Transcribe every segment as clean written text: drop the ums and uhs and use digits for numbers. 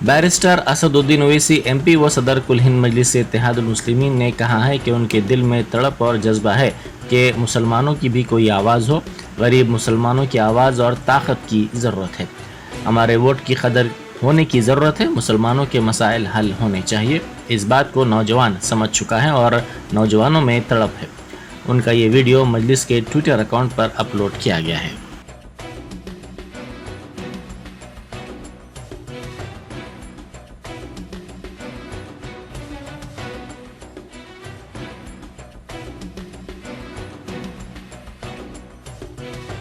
Barrister Asaduddin Owaisi MP व सदर कुल हिंद मजलिस इत्तेहादुल मुस्लिमीन ने कहा है कि उनके दिल में तड़प और जज्बा है कि मुसलमानों की भी कोई आवाज़ हो। गरीब मुसलमानों की आवाज़ और ताकत की ज़रूरत है। हमारे वोट की कदर होने की ज़रूरत है। मुसलमानों के मसाइल हल होने चाहिए। इस बात को नौजवान समझ चुका है और नौजवानों में तड़प है। उनका ये वीडियो मजलिस के ट्विटर अकाउंट पर अपलोड किया गया है।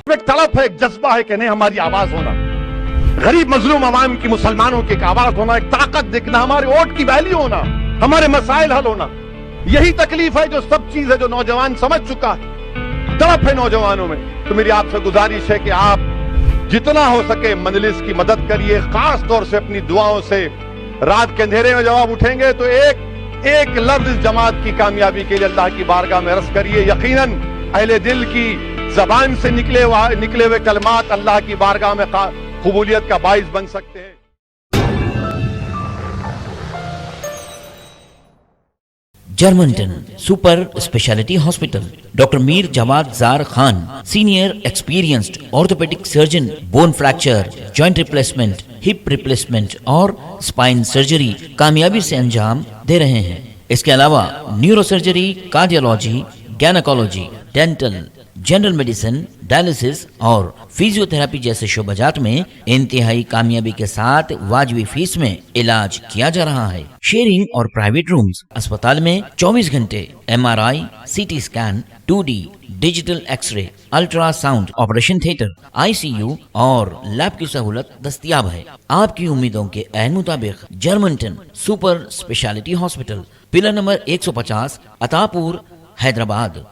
एक तड़प है, एक जज्बा है कि नहीं हमारी आवाज होना, गरीब मजलूम अवाम की, मुसलमानों की एक आवाज होना, एक ताकत दिखना, हमारे वोट की वैल्यू होना, हमारे मसाइल हल होना। यही तकलीफ है, जो सब चीज है जो नौजवान समझ चुका है। तड़प है नौजवानों में। तो मेरी आपसे गुजारिश है कि आप जितना हो सके मजलिस की मदद करिए, खास तौर से अपनी दुआओं से। रात के अंधेरे में जब आप उठेंगे तो एक लफ्ज इस जमात की कामयाबी के लिए अल्लाह की बारगाह में अर्ज करिए। यकीनन अहले दिल की जबान से निकले हुए कलमात अल्लाह की बारगाह में कबूलियत का बाइस बन सकते हैं। Germanton super speciality hospital, doctor Mir Jawad Jar Khan, senior experienced orthopedic surgeon, bone fracture, joint replacement, hip replacement और स्पाइन सर्जरी कामयाबी से अंजाम दे रहे हैं। इसके अलावा neuro surgery, cardiology, gynecology, dental, general medicine, dialysis और फिजियोथेरेपी जैसे शोबाजात में इंतहाई कामयाबी के साथ वाजिबी फीस में इलाज किया जा रहा है। शेयरिंग और प्राइवेट रूम्स, अस्पताल में 24 घंटे MRI, CT scan, 2D digital x ray, ultrasound, operation theatre, ICU और लैब की सहूलत दस्तयाब है। आपकी उम्मीदों के ऐन मुताबिक Germanton super speciality hospital, pillar number 150, Attapur, Hyderabad.